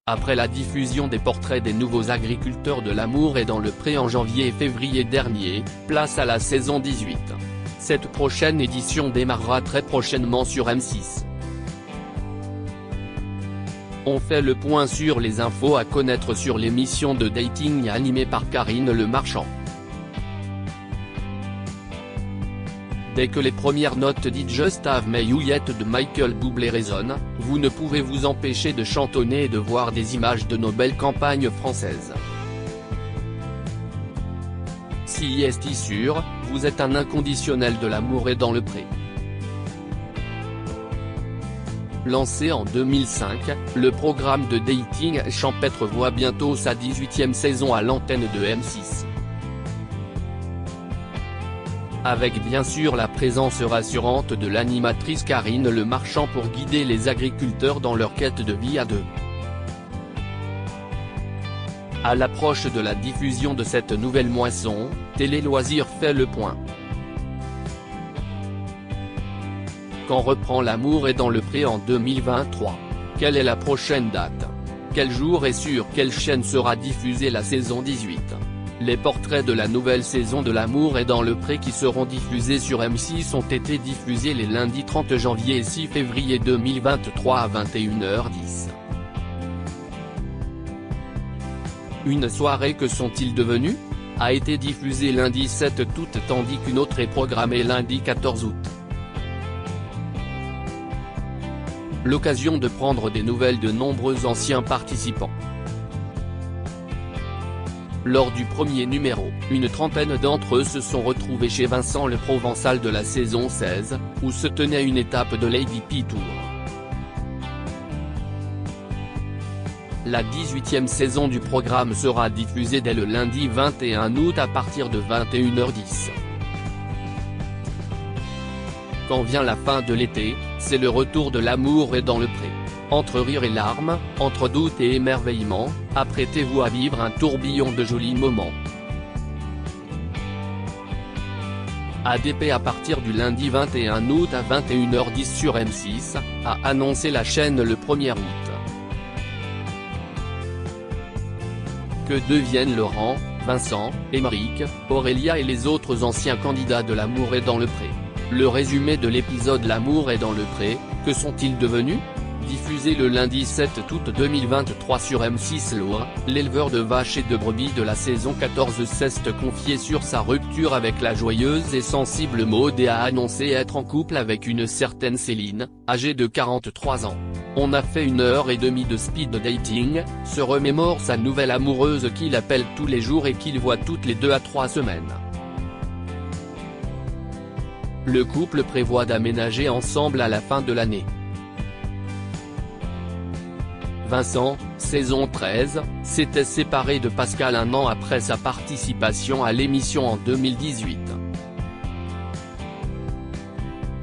Après la diffusion des portraits des nouveaux agriculteurs de l'amour et dans le pré en janvier et février dernier, place à la saison 18. Cette prochaine édition démarrera très prochainement sur M6. On fait le point sur les infos à connaître sur l'émission de dating animée par Karine Le Marchand. Dès que les premières notes d'It Just Have Me You Yet de Michael Bublé résonnent, vous ne pouvez vous empêcher de chantonner et de voir des images de nos belles campagnes françaises. Si est sûr, vous êtes un inconditionnel de l'amour et dans le pré. Lancé en 2005, le programme de dating champêtre voit bientôt sa 18e saison à l'antenne de M6. Avec bien sûr la présence rassurante de l'animatrice Karine Le Marchand pour guider les agriculteurs dans leur quête de vie à deux. À l'approche de la diffusion de cette nouvelle moisson, Télé Loisirs fait le point. Quand reprend l'amour et dans le pré en 2023 ? Quelle est la prochaine date ? Quel jour et sur quelle chaîne sera diffusée la saison 18 ? Les portraits de la nouvelle saison de l'amour et dans le pré qui seront diffusés sur M6 ont été diffusés les lundis 30 janvier et 6 février 2023 à 21h10. Une soirée Que sont-ils devenus ? A été diffusée lundi 7 août tandis qu'une autre est programmée lundi 14 août. L'occasion de prendre des nouvelles de nombreux anciens participants. Lors du premier numéro, une trentaine d'entre eux se sont retrouvés chez Vincent le Provençal de la saison 16, où se tenait une étape de Lady P Tour. La 18e saison du programme sera diffusée dès le lundi 21 août à partir de 21h10. Quand vient la fin de l'été, c'est le retour de l'amour et dans le pré. Entre rire et larmes, entre doute et émerveillement, apprêtez-vous à vivre un tourbillon de jolis moments. ADP à partir du lundi 21 août à 21h10 sur M6, a annoncé la chaîne le 1er août. Que deviennent Laurent, Vincent, Émeric, Aurélia et les autres anciens candidats de l'amour et dans le pré ? Le résumé de l'épisode L'amour est dans le pré, que sont-ils devenus ? Diffusé le lundi 7 août 2023 sur M6. Laurent, l'éleveur de vaches et de brebis de la saison 14 s'est confié sur sa rupture avec la joyeuse et sensible Maud et a annoncé être en couple avec une certaine Céline, âgée de 43 ans. On a fait 1h30 de speed dating, se remémore sa nouvelle amoureuse qu'il appelle tous les jours et qu'il voit toutes les 2 à 3 semaines. Le couple prévoit d'aménager ensemble à la fin de l'année. Vincent, saison 13, s'était séparé de Pascal un an après sa participation à l'émission en 2018.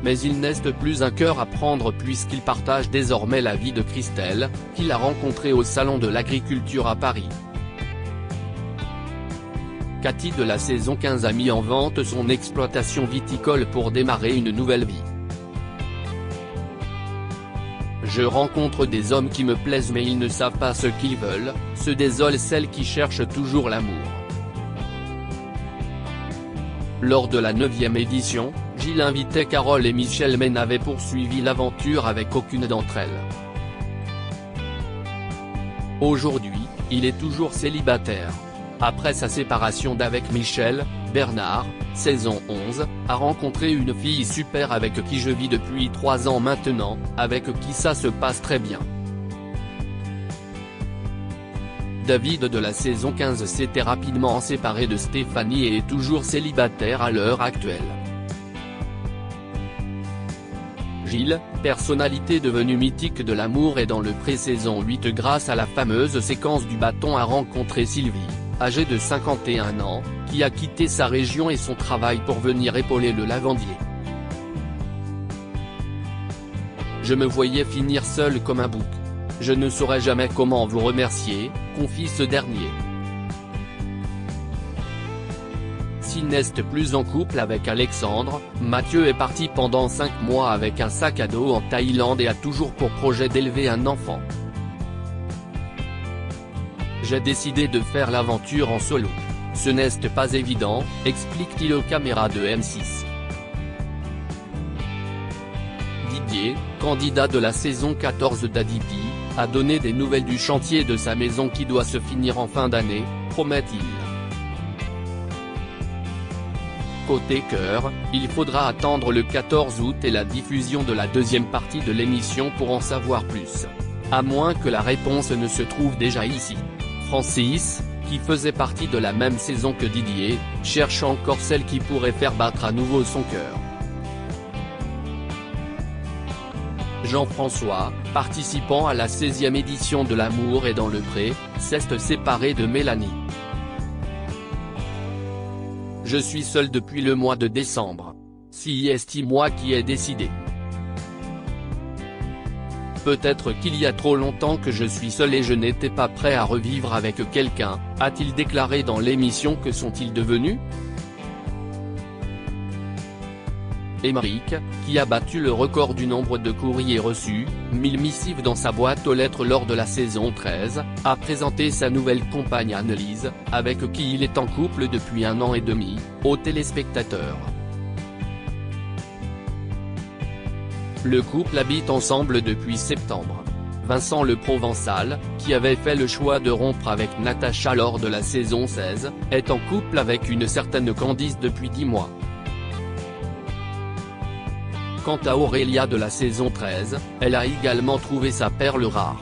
Mais il n'est plus un cœur à prendre puisqu'il partage désormais la vie de Christelle, qu'il a rencontrée au Salon de l'Agriculture à Paris. Cathy de la saison 15 a mis en vente son exploitation viticole pour démarrer une nouvelle vie. Je rencontre des hommes qui me plaisent mais ils ne savent pas ce qu'ils veulent, se désole celle qui cherche toujours l'amour. Lors de la 9e édition, Gilles invitait Carole et Michel mais n'avait poursuivi l'aventure avec aucune d'entre elles. Aujourd'hui, il est toujours célibataire. Après sa séparation d'avec Michel, Bernard, saison 11, a rencontré une fille super avec qui je vis depuis 3 ans maintenant, avec qui ça se passe très bien. David de la saison 15 s'était rapidement séparé de Stéphanie et est toujours célibataire à l'heure actuelle. Gilles, personnalité devenue mythique de l'amour et dans le pré-saison 8 grâce à la fameuse séquence du bâton a rencontré Sylvie, âgée de 51 ans, qui a quitté sa région et son travail pour venir épauler le lavandier. Je me voyais finir seul comme un bouc. Je ne saurais jamais comment vous remercier, confie ce dernier. S'il n'est plus en couple avec Alexandre, Mathieu est parti pendant 5 mois avec un sac à dos en Thaïlande et a toujours pour projet d'élever un enfant. j'ai décidé de faire l'aventure en solo. Ce n'est pas évident, explique-t-il aux caméras de M6. Didier, candidat de la saison 14 d'ADP, a donné des nouvelles du chantier de sa maison qui doit se finir en fin d'année, promet-il. Côté cœur, il faudra attendre le 14 août et la diffusion de la deuxième partie de l'émission pour en savoir plus. À moins que la réponse ne se trouve déjà ici. Francis, qui faisait partie de la même saison que Didier, cherche encore celle qui pourrait faire battre à nouveau son cœur. Jean-François, participant à la 16e édition de L'amour est dans le pré, s'est séparé de Mélanie. Je suis seul depuis le mois de décembre. C'est moi qui ai décidé. Peut-être qu'il y a trop longtemps que je suis seul et je n'étais pas prêt à revivre avec quelqu'un, a-t-il déclaré dans l'émission Que sont-ils devenus ? Émeric, qui a battu le record du nombre de courriers reçus, 1000 missives dans sa boîte aux lettres lors de la saison 13, a présenté sa nouvelle compagne Annelise, avec qui il est en couple depuis 1 an et demi, aux téléspectateurs. Le couple habite ensemble depuis septembre. Vincent Le Provençal, qui avait fait le choix de rompre avec Natacha lors de la saison 16, est en couple avec une certaine Candice depuis 10 mois. Quant à Aurélia de la saison 13, elle a également trouvé sa perle rare.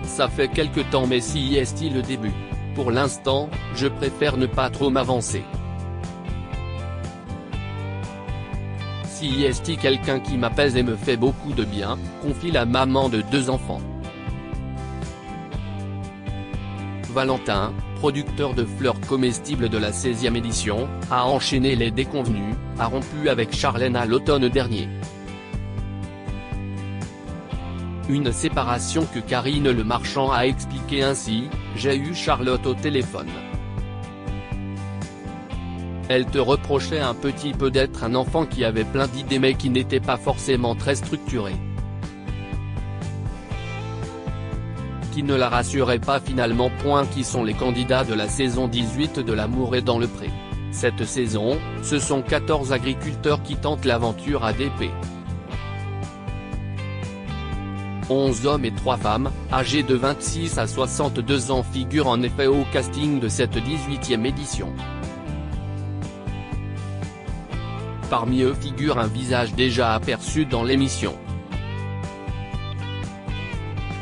Ça fait quelque temps mais si est le début. Pour l'instant, je préfère ne pas trop m'avancer. Si est quelqu'un qui m'apaise et me fait beaucoup de bien, confie la maman de 2 enfants. Valentin, producteur de fleurs comestibles de la 16e édition, a enchaîné les déconvenus, a rompu avec Charlène à l'automne dernier. Une séparation que Karine Le Marchand a expliqué ainsi: « J'ai eu Charlotte au téléphone. Elle te reprochait un petit peu d'être un enfant qui avait plein d'idées mais qui n'était pas forcément très structuré. Qui ne la rassurait pas finalement. Qui sont les candidats de la saison 18 de L'amour est dans le pré. Cette saison, ce sont 14 agriculteurs qui tentent l'aventure ADP. 11 hommes et 3 femmes, âgés de 26 à 62 ans figurent en effet au casting de cette 18e édition. Parmi eux figure un visage déjà aperçu dans l'émission.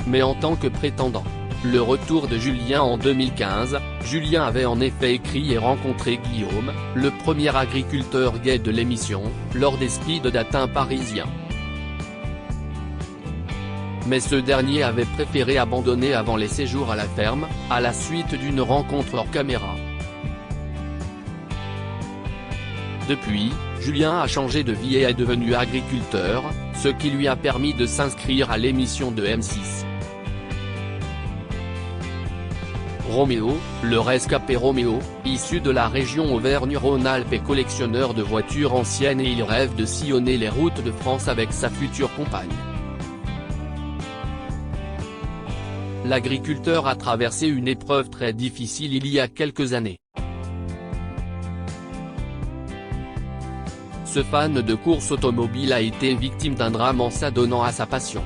Mais en tant que prétendant. Le retour de Julien en 2015, Julien avait en effet écrit et rencontré Guillaume, le premier agriculteur gay de l'émission, lors des speed dating parisiens. Mais ce dernier avait préféré abandonner avant les séjours à la ferme, à la suite d'une rencontre hors caméra. Depuis, Julien a changé de vie et est devenu agriculteur, ce qui lui a permis de s'inscrire à l'émission de M6. Roméo, le rescapé Roméo, issu de la région Auvergne-Rhône-Alpes est collectionneur de voitures anciennes et il rêve de sillonner les routes de France avec sa future compagne. L'agriculteur a traversé une épreuve très difficile il y a quelques années. Ce fan de course automobile a été victime d'un drame en s'adonnant à sa passion.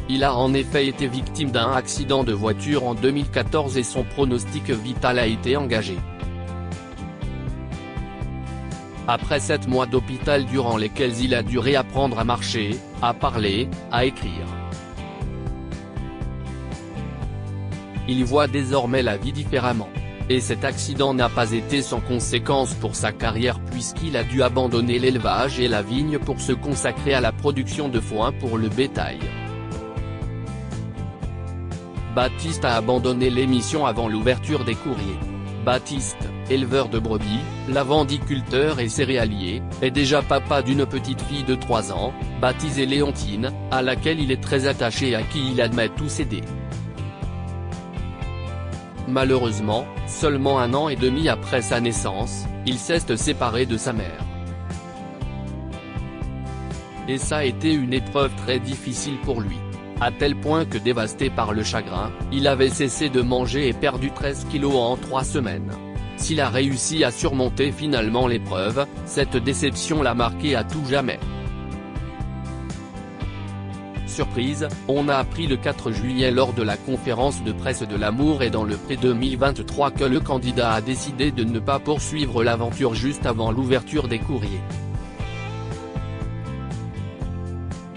Il a en effet été victime d'un accident de voiture en 2014 et son pronostic vital a été engagé. Après 7 mois d'hôpital durant lesquels il a dû réapprendre à marcher, à parler, à écrire. Il voit désormais la vie différemment. Et cet accident n'a pas été sans conséquence pour sa carrière puisqu'il a dû abandonner l'élevage et la vigne pour se consacrer à la production de foin pour le bétail. Baptiste a abandonné l'émission avant l'ouverture des courriers. Baptiste, éleveur de brebis, lavandiculteur et céréalier, est déjà papa d'une petite fille de 3 ans, baptisée Léontine, à laquelle il est très attaché et à qui il admet tout céder. Malheureusement, seulement 1 an et demi après sa naissance, il s'est séparé de sa mère. Et ça a été une épreuve très difficile pour lui. à tel point que dévasté par le chagrin, il avait cessé de manger et perdu 13 kilos en 3 semaines. S'il a réussi à surmonter finalement l'épreuve, cette déception l'a marqué à tout jamais. Surprise, on a appris le 4 juillet lors de la conférence de presse de l'Amour est dans le Pré 2023 que le candidat a décidé de ne pas poursuivre l'aventure juste avant l'ouverture des courriers.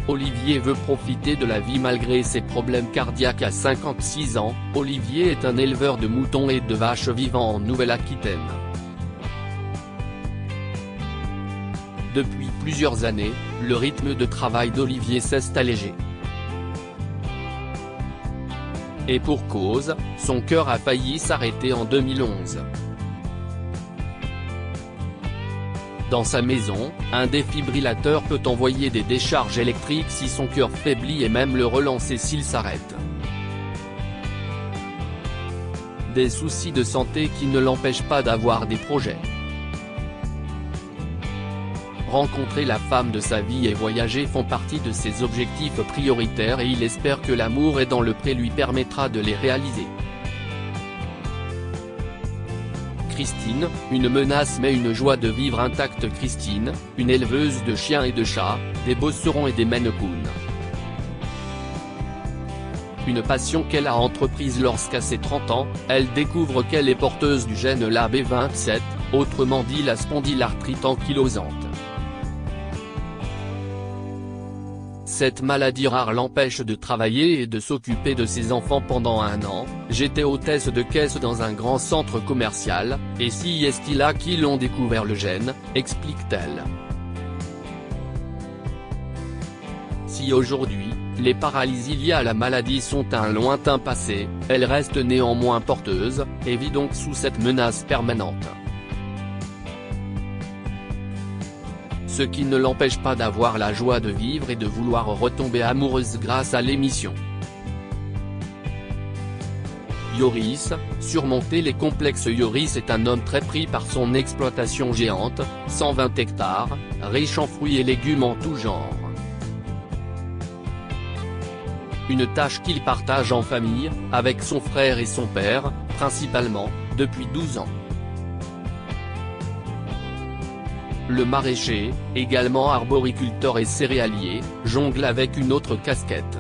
Olivier veut profiter de la vie malgré ses problèmes cardiaques à 56 ans. Olivier est un éleveur de moutons et de vaches vivant en Nouvelle-Aquitaine. Depuis plusieurs années, le rythme de travail d'Olivier s'est allégé. Et pour cause, son cœur a failli s'arrêter en 2011. Dans sa maison, un défibrillateur peut envoyer des décharges électriques si son cœur faiblit et même le relancer s'il s'arrête. Des soucis de santé qui ne l'empêchent pas d'avoir des projets. Rencontrer la femme de sa vie et voyager font partie de ses objectifs prioritaires et il espère que l'amour est dans le pré lui permettra de les réaliser. Christine, une menace mais une joie de vivre intacte. Christine, une éleveuse de chiens et de chats, des bosserons et des Maine Coon. Une passion qu'elle a entreprise lorsqu'à ses 30 ans, elle découvre qu'elle est porteuse du gène LAB27, autrement dit la spondylarthrite ankylosante. Cette maladie rare l'empêche de travailler et de s'occuper de ses enfants pendant 1 an. J'étais hôtesse de caisse dans un grand centre commercial, et si est là qui l'ont découvert le gène, explique-t-elle. Si aujourd'hui, les paralysies liées à la maladie sont un lointain passé, elle reste néanmoins porteuse, et vit donc sous cette menace permanente. Ce qui ne l'empêche pas d'avoir la joie de vivre et de vouloir retomber amoureuse grâce à l'émission. Yoris, surmonter les complexes. Yoris est un homme très pris par son exploitation géante, 120 hectares, riche en fruits et légumes en tout genre. Une tâche qu'il partage en famille, avec son frère et son père, principalement, depuis 12 ans. Le maraîcher, également arboriculteur et céréalier, jongle avec une autre casquette.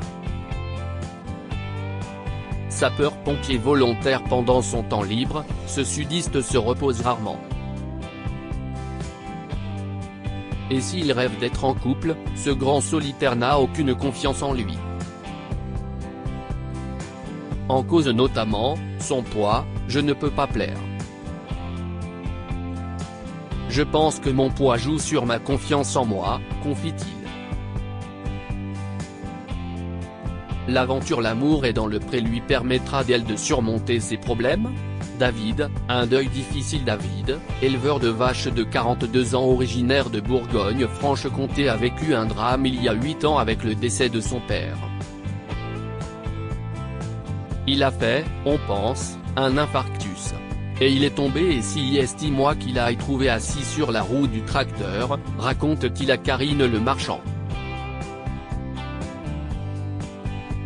Sapeur-pompier volontaire pendant son temps libre, ce sudiste se repose rarement. Et s'il rêve d'être en couple, ce grand solitaire n'a aucune confiance en lui. En cause notamment, son poids, je ne peux pas plaire. Je pense que mon poids joue sur ma confiance en moi, confie-t-il. L'aventure L'amour est dans le pré lui permettra d'elle de surmonter ses problèmes. David, un deuil difficile. David, éleveur de vaches de 42 ans originaire de Bourgogne-Franche-Comté, a vécu un drame il y a 8 ans avec le décès de son père. Il a fait, on pense, un infarctus. Et il est tombé et si estime-moi qu'il a trouvé assis sur la roue du tracteur, raconte-t-il à Karine Le Marchand.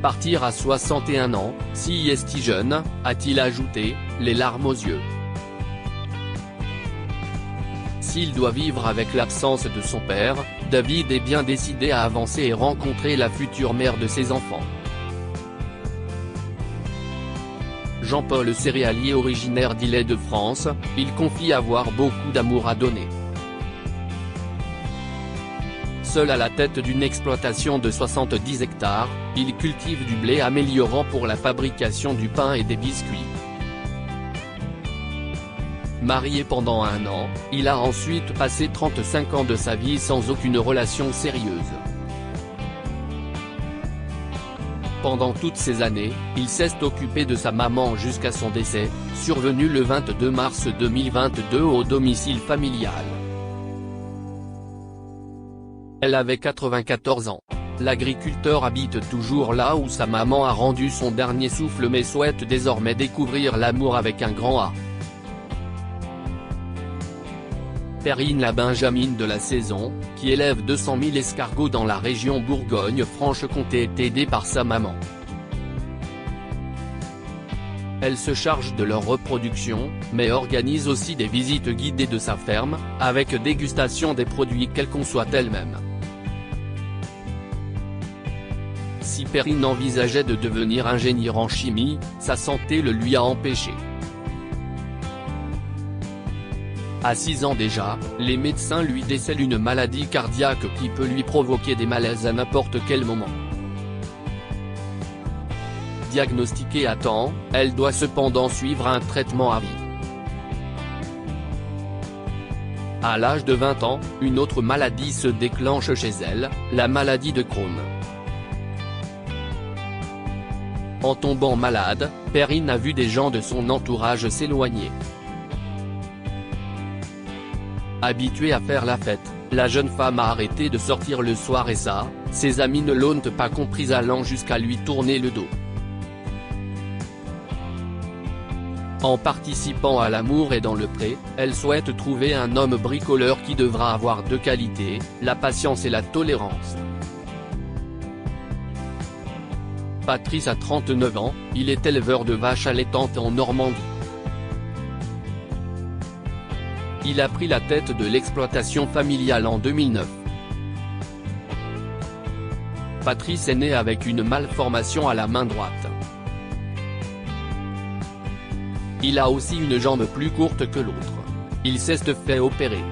Partir à 61 ans, si est jeune, a-t-il ajouté, les larmes aux yeux. S'il doit vivre avec l'absence de son père, David est bien décidé à avancer et rencontrer la future mère de ses enfants. Jean-Paul, céréalier originaire d'Île-de-France, il confie avoir beaucoup d'amour à donner. Seul à la tête d'une exploitation de 70 hectares, il cultive du blé améliorant pour la fabrication du pain et des biscuits. Marié pendant 1 an, il a ensuite passé 35 ans de sa vie sans aucune relation sérieuse. Pendant toutes ces années, il s'est occupé de sa maman jusqu'à son décès, survenu le 22 mars 2022 au domicile familial. Elle avait 94 ans. L'agriculteur habite toujours là où sa maman a rendu son dernier souffle mais souhaite désormais découvrir l'amour avec un grand A. Perrine la benjamine de la saison, qui élève 200 000 escargots dans la région Bourgogne-Franche-Comté est aidée par sa maman. Elle se charge de leur reproduction, mais organise aussi des visites guidées de sa ferme, avec dégustation des produits qu'elle conçoit elle-même. Si Perrine envisageait de devenir ingénieur en chimie, sa santé le lui a empêché. À 6 ans déjà, les médecins lui décèlent une maladie cardiaque qui peut lui provoquer des malaises à n'importe quel moment. Diagnostiquée à temps, elle doit cependant suivre un traitement à vie. À l'âge de 20 ans, une autre maladie se déclenche chez elle, la maladie de Crohn. En tombant malade, Perrine a vu des gens de son entourage s'éloigner. Habituée à faire la fête, la jeune femme a arrêté de sortir le soir et ses amis ne l'ont pas comprise allant jusqu'à lui tourner le dos. En participant à L'amour est dans le pré, elle souhaite trouver un homme bricoleur qui devra avoir deux qualités, la patience et la tolérance. Patrice a 39 ans, il est éleveur de vaches allaitantes en Normandie. Il a pris la tête de l'exploitation familiale en 2009. Patrice est né avec une malformation à la main droite. Il a aussi une jambe plus courte que l'autre. Il s'est fait opérer.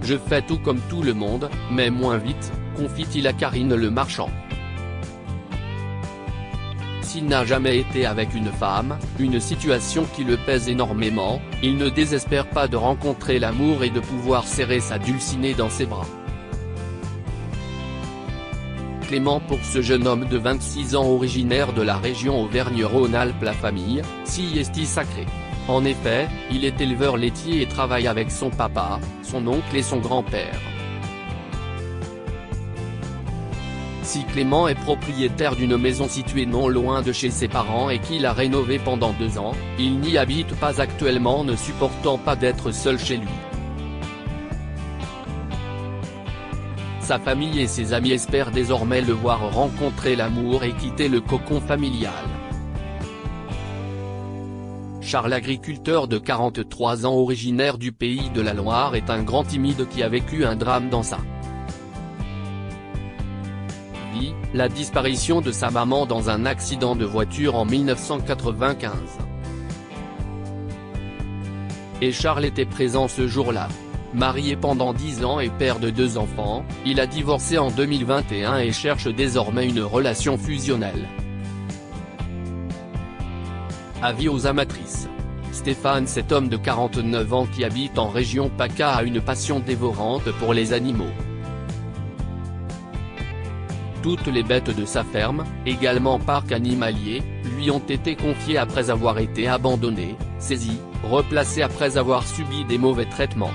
Je fais tout comme tout le monde, mais moins vite, confie-t-il à Karine Le Marchand. S'il n'a jamais été avec une femme, une situation qui le pèse énormément, il ne désespère pas de rencontrer l'amour et de pouvoir serrer sa dulcinée dans ses bras. Clément pour ce jeune homme de 26 ans originaire de la région Auvergne-Rhône-Alpes la famille, si est sacrée. En effet, il est éleveur laitier et travaille avec son papa, son oncle et son grand-père. Si Clément est propriétaire d'une maison située non loin de chez ses parents et qu'il a rénové pendant 2 ans, il n'y habite pas actuellement ne supportant pas d'être seul chez lui. Sa famille et ses amis espèrent désormais le voir rencontrer l'amour et quitter le cocon familial. Charles, agriculteur de 43 ans originaire du pays de la Loire, est un grand timide qui a vécu un drame dans sa vie, la disparition de sa maman dans un accident de voiture en 1995. Et Charles était présent ce jour-là. Marié pendant 10 ans et père de 2 enfants, il a divorcé en 2021 et cherche désormais une relation fusionnelle. Avis aux amatrices. Stéphane, cet homme de 49 ans qui habite en région PACA, a une passion dévorante pour les animaux. Toutes les bêtes de sa ferme, également parc animalier, lui ont été confiées après avoir été abandonnées, saisies, replacées après avoir subi des mauvais traitements.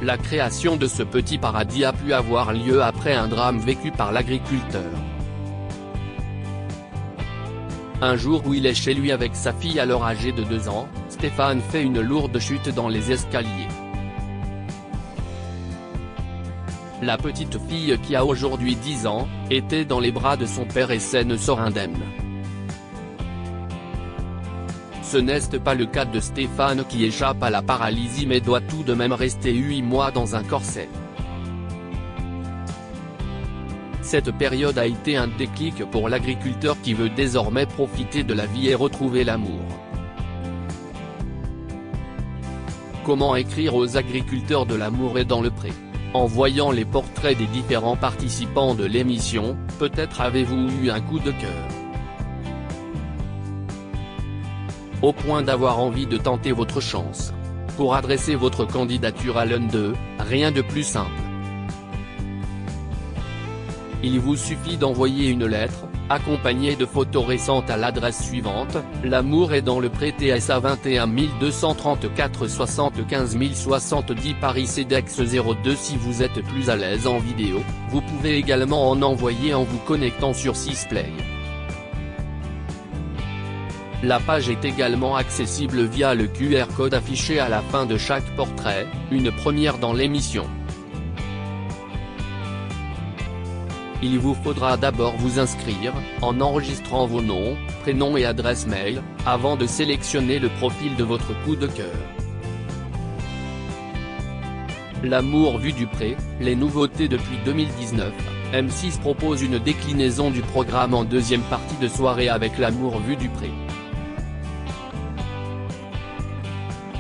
La création de ce petit paradis a pu avoir lieu après un drame vécu par l'agriculteur. Un jour où il est chez lui avec sa fille alors âgée de 2 ans, Stéphane fait une lourde chute dans les escaliers. La petite fille, qui a aujourd'hui 10 ans, était dans les bras de son père et ne sort indemne. Ce n'est pas le cas de Stéphane qui échappe à la paralysie mais doit tout de même rester 8 mois dans un corset. Cette période a été un déclic pour l'agriculteur qui veut désormais profiter de la vie et retrouver l'amour. Comment écrire aux agriculteurs de L'amour est dans le pré? En voyant les portraits des différents participants de l'émission, peut-être avez-vous eu un coup de cœur. Au point d'avoir envie de tenter votre chance. Pour adresser votre candidature à l'un d'eux, rien de plus simple. Il vous suffit d'envoyer une lettre, accompagnée de photos récentes à l'adresse suivante, L'amour est dans le pré, TSA 21 234 75 070 Paris CEDEX 02. Si vous êtes plus à l'aise en vidéo, vous pouvez également en envoyer en vous connectant sur Sisplay. La page est également accessible via le QR code affiché à la fin de chaque portrait, une première dans l'émission. Il vous faudra d'abord vous inscrire, en enregistrant vos noms, prénoms et adresse mail, avant de sélectionner le profil de votre coup de cœur. L'amour vu du pré, les nouveautés depuis 2019, M6 propose une déclinaison du programme en deuxième partie de soirée avec l'amour vu du pré.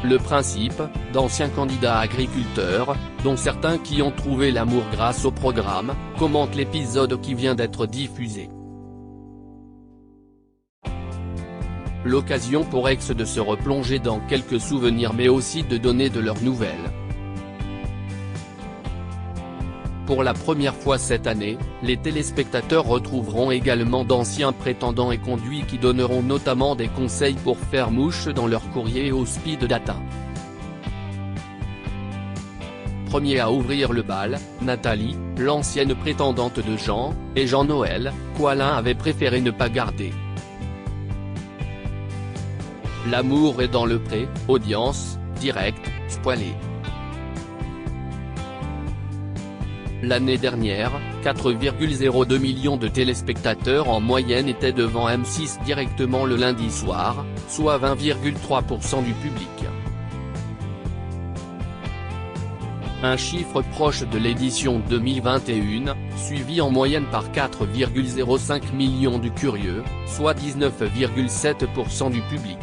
Le principe, d'anciens candidats agriculteurs, dont certains qui ont trouvé l'amour grâce au programme, commentent l'épisode qui vient d'être diffusé. L'occasion pour Ex de se replonger dans quelques souvenirs mais aussi de donner de leurs nouvelles. Pour la première fois cette année, les téléspectateurs retrouveront également d'anciens prétendants et conduits qui donneront notamment des conseils pour faire mouche dans leur courrier au speed data. Premier à ouvrir le bal, Nathalie, l'ancienne prétendante de Jean, et Jean-Noël, qu'Alain avait préféré ne pas garder. L'amour est dans le pré, audience, direct, spoilé. L'année dernière, 4,02 millions de téléspectateurs en moyenne étaient devant M6 directement le lundi soir, soit 20,3% du public. Un chiffre proche de l'édition 2021, suivi en moyenne par 4,05 millions du curieux, soit 19,7% du public.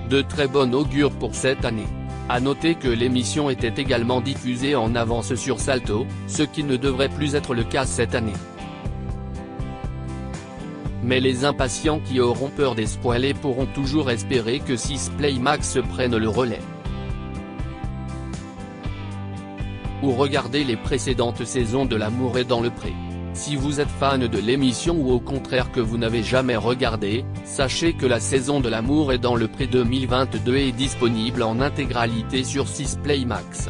De très bon augure pour cette année. À noter que l'émission était également diffusée en avance sur Salto, ce qui ne devrait plus être le cas cette année. Mais les impatients qui auront peur des spoilés pourront toujours espérer que 6 Play Max prenne le relais. Ou regarder les précédentes saisons de L'amour est dans le pré. Si vous êtes fan de l'émission ou au contraire que vous n'avez jamais regardé, sachez que la saison de L'amour est dans le pré 2022 est disponible en intégralité sur 6 Play Max.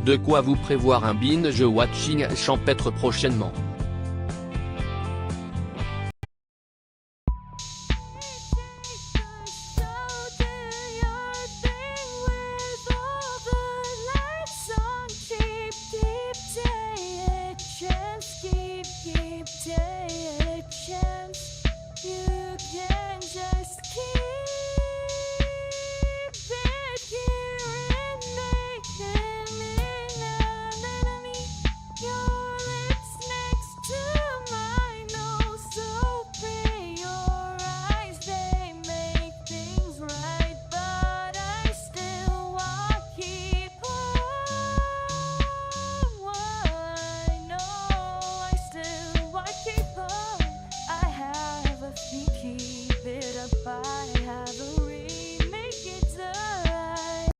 De quoi vous prévoir un binge-watching champêtre prochainement.